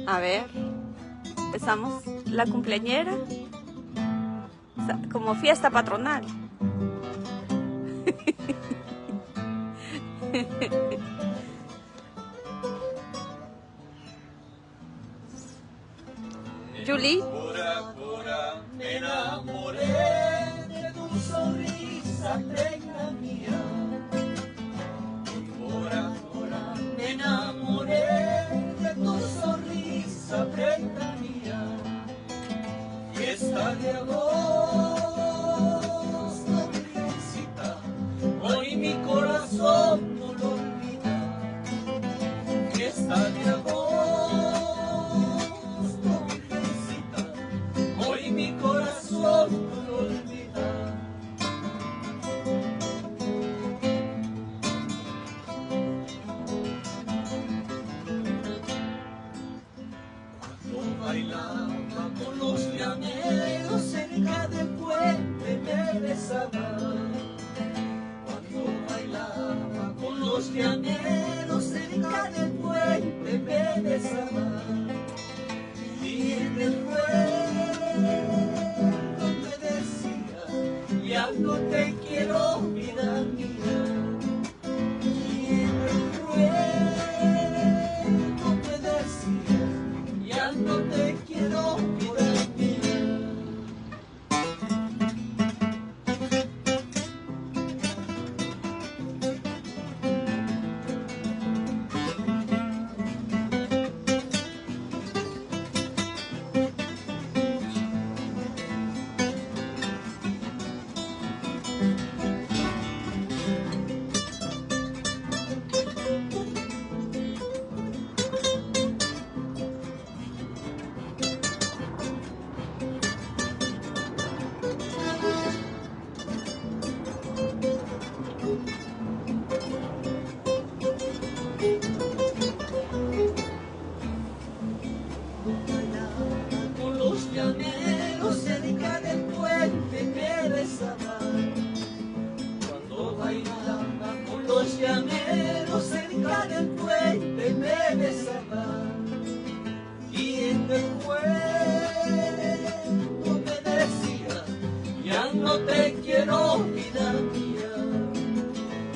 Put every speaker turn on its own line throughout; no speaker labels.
A ver, empezamos la cumpleañera, como fiesta patronal. Julie.
Me enamoré de tu sonrisa, reina mía. Me enamoré de tu sonrisa, reina mía. Fiesta de agosto, visita, hoy mi corazón no lo olvida. Fiesta de agosto, visita, hoy mi corazón no lo olvida. Cuando bailaba con los llaneros cerca del puente me besaba. Cuando bailaba con los llaneros cerca del puente me besaba. Y en el recuerdo me decía, ya no te quiero, vida mía. Y en el recuerdo me decía, ya no te quiero, vida mía. Con los llaneros cerca del puente me besaba. Cuando bailaba con los llaneros cerca del puente me besaba. Y en el cuerpo me decía, ya no te quiero, vida mía.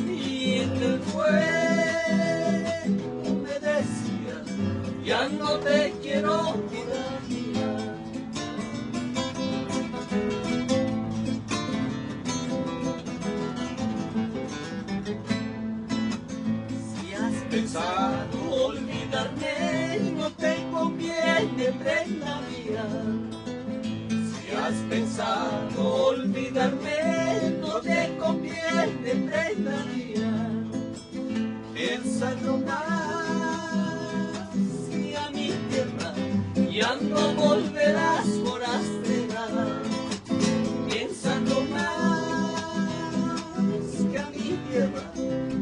Y en el cuerpo me decía, ya no te quiero, vida mía. Si has pensado olvidarme, no te conviene, reina mía. Si has pensado olvidarme, no te conviene, reina mía. Piénsalo más, y a mi tierra ya no volverás forastera. Piénsalo más, que a mi tierra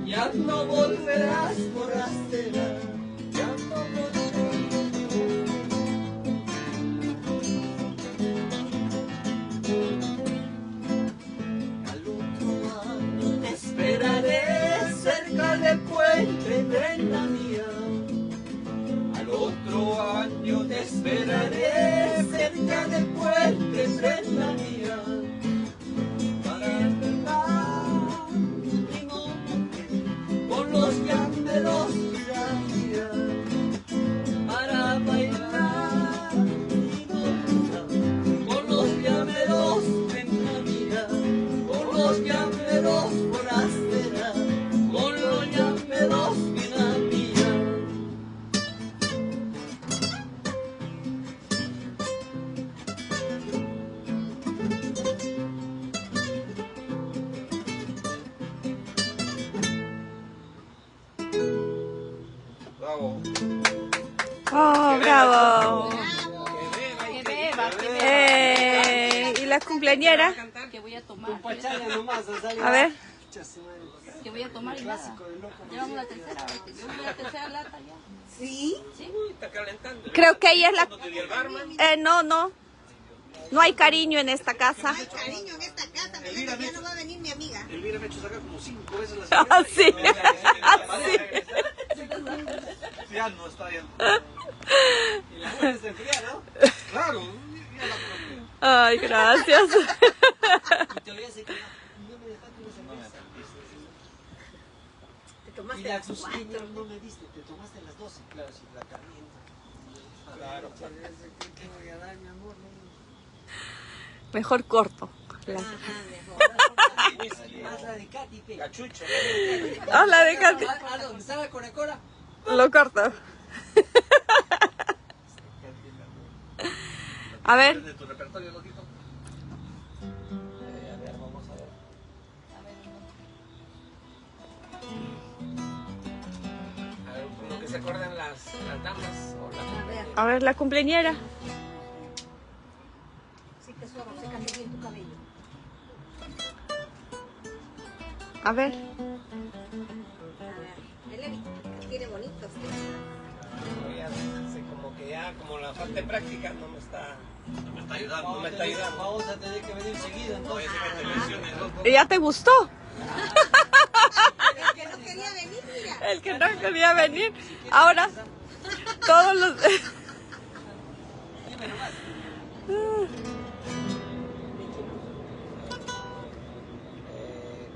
ya no volverás forastera. Ya no volverás. Al otro año te esperaré cerca del puente, reina mía. Al otro año te esperaré cerca del puente, reina mía. Para cantar mi nombre con los llameros, vida mía. Para bailar mi nombre con los llameros, reina mía. Con los llameros, forastera. Con los llameros, vida mía.
Bravo.
Oh, bravo.
Que beba,
¿Y la cumpleañera?
que voy a tomar.
A ver.
Que voy a tomar y nada. Llevamos la tercera vez. Yo voy a la tercera lata ya.
¿Sí?
Está calentando.
Creo que ella es la...
¿No te dio el barman?
No. No hay cariño en esta casa.
No hay cariño en esta casa, mañana ya no va a venir mi amiga.
Elvira me ha hecho sacar como 5 veces la
Ah,
señora.
sí. Ah, sí.
Sí,
Ya no está bien. Y la buena se enfría, ¿no?
Claro,
Ya la propia.
Ay, gracias.
Y todavía se queda. No me dejaste una cerveza.
Te tomaste
Y la
las
cocina
4.
no me diste, te tomaste las 12. Claro, si la calienta.
claro.
¿Qué voy a dar, mi amor?
Mejor corto.
Ajá, mejor.
Más la de Katy, pe.
Cachucho.
Ah, la de Katy.
Ah, ¿dónde está la Coca-Cola?
Lo corto. A ver,
¿De tu repertorio, loquito?
A ver, vamos a ver.
A ver, con lo que se acuerdan las damas o la
A ver.
a ver la cumpleañera.
Sí, tesoro, sécate bien tu cabello.
A ver.
A ver, él tiene bonitos.
Ya sé, como que ya, como la falta de práctica no me está ayudando. No me está
Vamos
ayudando.
Vamos a tener que venir seguido, entonces.
¿Ya te gustó?
El que no quería venir, mira.
El que no quería venir. Ahora, todos los...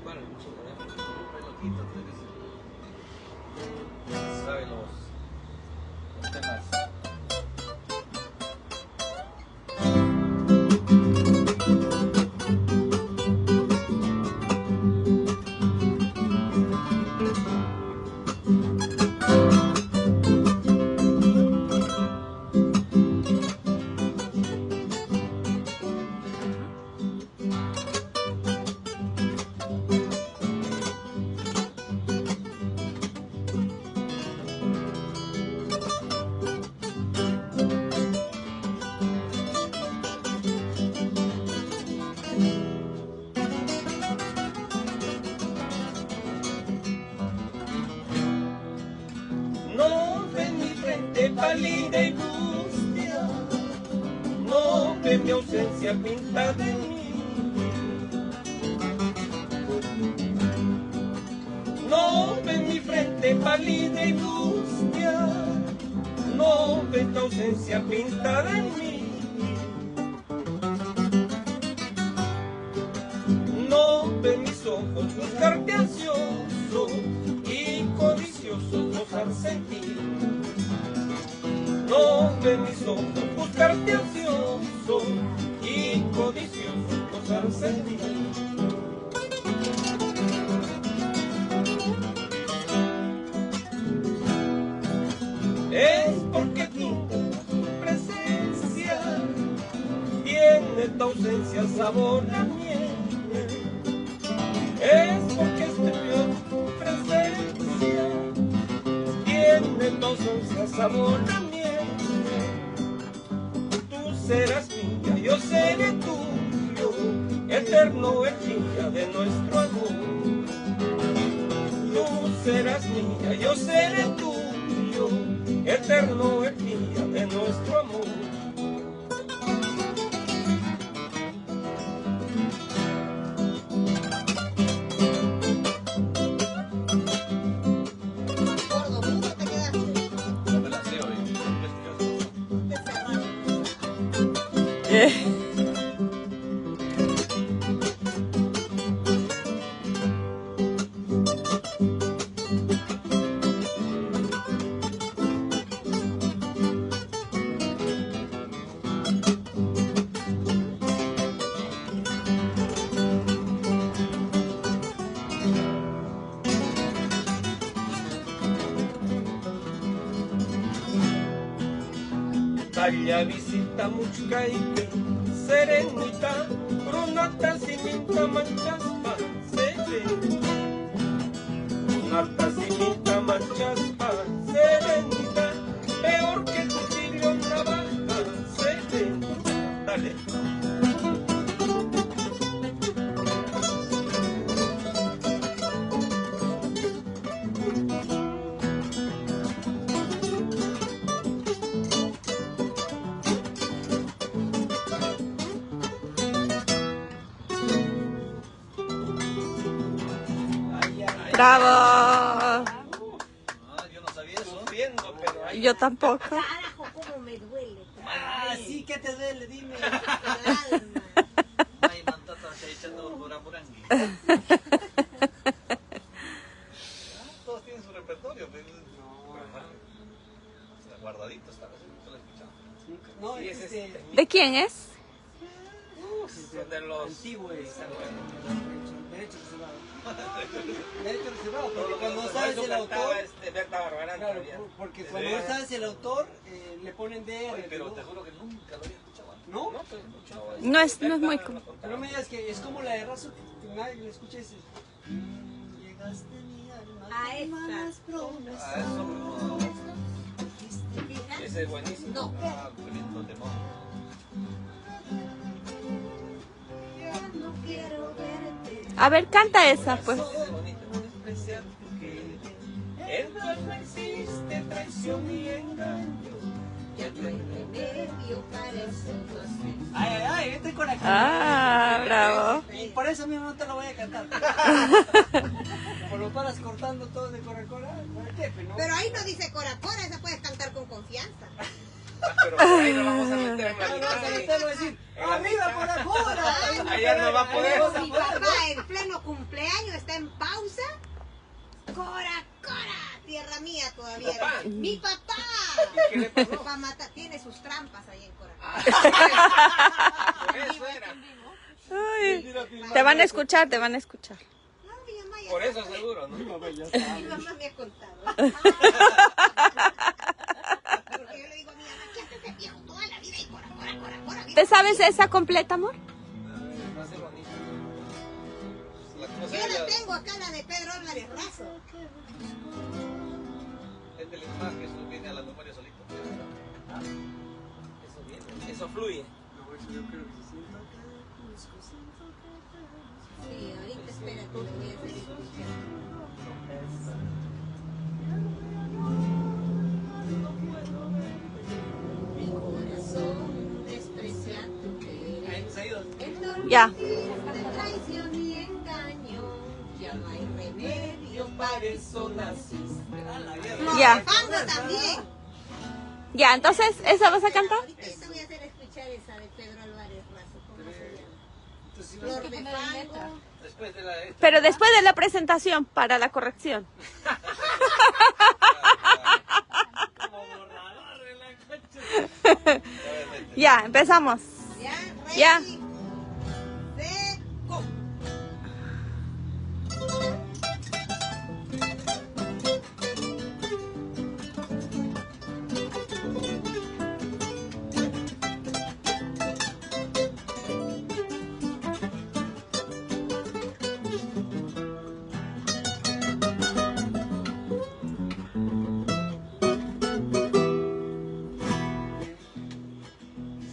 Bueno, mucho loquito, sabe los temas. No ven mi frente pálida y mustia, no ven mi ausencia pintada en mí. No ven mi frente pálida y mustia, no ven tu ausencia pintada en mí. No ven mis ojos buscarte ansioso y codicioso gozarse en ti. No ven mis ojos buscarte ansioso y codicioso gozarse en ti. Es porque tu presencia tiene tu ausencia sabor a miel. Es porque tu presencia tiene tu ausencia sabor a miel. Tú serás mía, yo seré tuyo, eterno el día de nuestro amor. Tú serás mía, yo seré tuyo, eterno el día de nuestro amor.
Gordo, mudo te quedaste.
No me la sé hoy.
Te cerraron.
Taglia visita muchkaypi, serenita, brunata simita manchaspa, serenita. Brunata simita manchaspa, serenita, peor que cuchillo navaja, serenita. Dale.
¡Bravo!
Ah, yo no sabía eso.
Viendo pero ahí...
Yo tampoco.
Carajo, cómo me duele.
Ah, sí, ¿qué te duele? Dime.
El alma.
Ay, mantata, se echando burangui.
Todos tienen su repertorio, pero... Está guardadito, está, no lo he escuchado.
No,
Sí,
es
ese es
¿De quién es?
Son de los...
antiguo es derecho reservado. Derecho reservado,
Todo
porque
lo que
cuando
por
sabes
eso
el
cantaba
autor,
Berta Barbarán
claro,
todavía.
porque
De
cuando no
veras.
sabes el autor, le ponen DR.
Oye, pero te juro que nunca lo había escuchado antes.
¿No?
No, te he escuchado.
No es muy
Berta
común.
lo contaba.
Pero no me digas que es como la de Razo, que nadie le escucha ese. Llegaste mi alma.
A esta.
Ah, eso no. Ese es buenísimo.
No.
Ah, qué lindo temón.
No quiero verte.
A ver, canta esa, pues.
Ese es bonito. Despreciar tu querer. El mal no existe, traición y engaño.
Ya no hay remedio para eso.
Ay, ay, ay, este con la
Ah, bravo.
Y por eso mismo no te lo voy a cantar. Por lo paras cortando todo de cora cora, ¿para qué? ¿No?
Pero ahí no dice cora cora, esa puedes cantar con confianza.
Ah, pero por ahí no vamos a meter en la
Ahora vas a
mitad.
meterlo a decir, ¡arriba por afuera!
Allá no va a poder.
Mi papá en pleno cumpleaños está en pausa. Cora cora, tierra mía todavía.
¿Papá?
Mi papá.
¿Qué le pasó?
Papá mata, tiene sus trampas ahí en cora.
Por eso era.
Ay, te van a escuchar, te van a escuchar.
No, mi mamá ya
Por
sabe.
eso seguro, ¿no?
Mi mamá me ha contado. Porque yo le digo a mi mamá, ¿qué hace ese viejo toda la vida? Y cora, cora, cora, cora.
¿Te sabes esa completa, amor?
Va a ser bonito.
Yo la tengo acá, la de Pedro Álvarez Razo.
Es del más que eso viene a la memoria solito. Eso viene, eso fluye.
Sí, ahorita espérate, lo voy a hacer escuchar. Mi corazón desprecia tu querer. El
Ya.
de traición y engaño. Ya no hay remedio para eso naciste.
Ya.
Fango también.
Ya, entonces, ¿esa vas a cantar?
Ahorita te voy a hacer escuchar esa de Pedro Álvarez Razo. ¿Cómo se llama? Flor de
ponerle letra.
fango.
Después de la esta.
Pero después de la presentación, para la corrección. Ya, empezamos.
Ya, ready,
Ya.
set, go.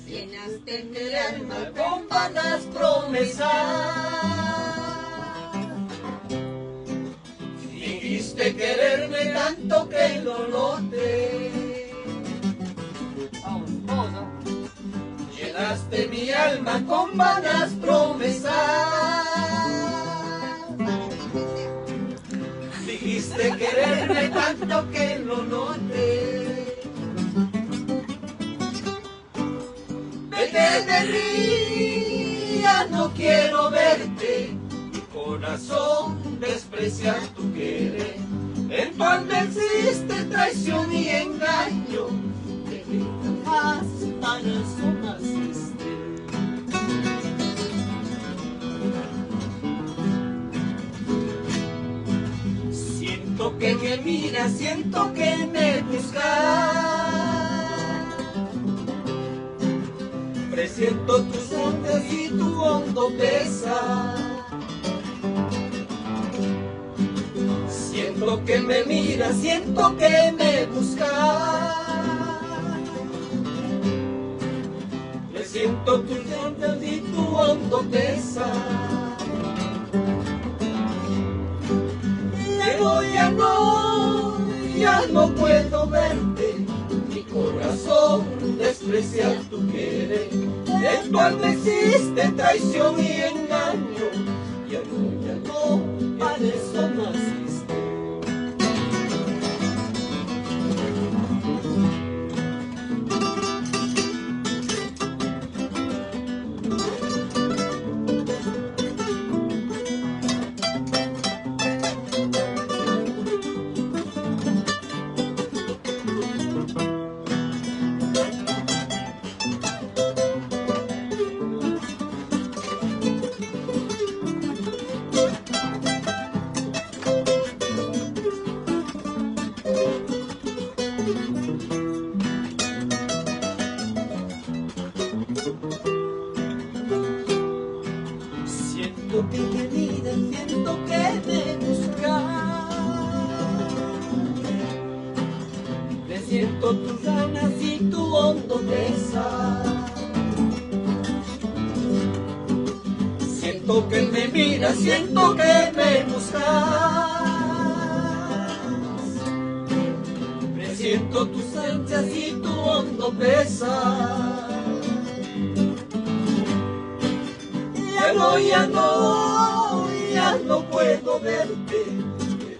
Llenaste mi alma
Con vanas promesas,
Dijiste
quererme tanto que lo noté. Vamos, llenaste mi alma con vanas promesas. Dijiste quererme tanto que lo noté. Vete de mí, ya no quiero verte. Mi corazón desprecia tu querer. En tu alma existe traición y engaño. Que jamás para eso naciste. Siento que me miras, siento que me buscas. Presiento tus ondas y tu hondo pesa. Siento que me miras, siento que me buscas. Presiento tus ondas y tu hondo pesa. Pero ya no puedo verte. Mi corazón desprecia tu querer. En tu alma existe traición y engaño. Ya no, para eso naciste. Presiento tus ganas y tu hondo pesar. Siento que me miras, siento que me buscas. Presiento tus ansias y tu hondo pesar. Ya no puedo verte.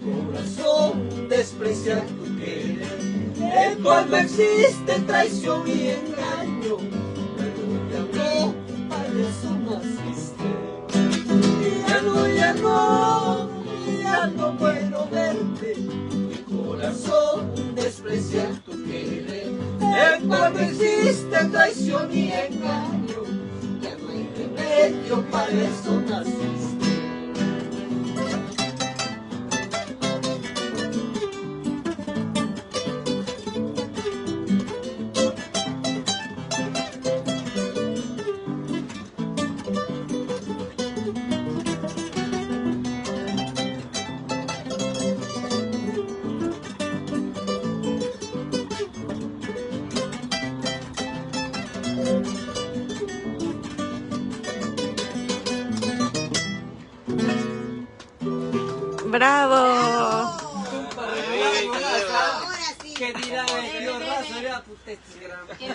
Mi corazón desprecia tu querer. En tu alma existe traición y engaño. Pero para eso naciste. Ya no puedo verte. Mi corazón desprecia tu querer. En tu alma existe traición y engaño. Ya no hay remedio, para eso naciste.
¡Bravo!
Ahora sí.
¿Qué dirá el tío Razo? Ya, puta,
Que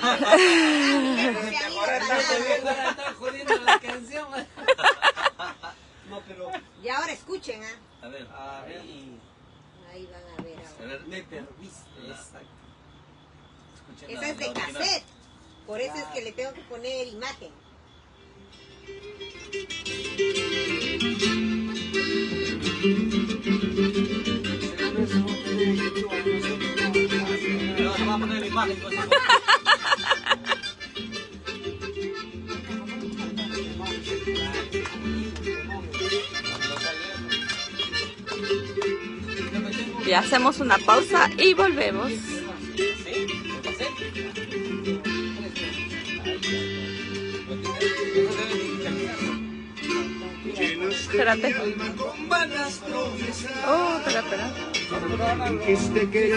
ahora están jodiendo la canción. No, pero...
Y ahora escuchen, ¿ah?
A ver.
Ahí van a ver
A
ahora.
ver.
Me perdiste.
Exacto. Escuchen
Esa es de
original.
cassette. Por eso es que le tengo que poner imagen.
No, se va a poner la imagen.
Y hacemos una pausa y volvemos. Espérate.
Con vanas promesas.
Oh, espera.
Dijiste que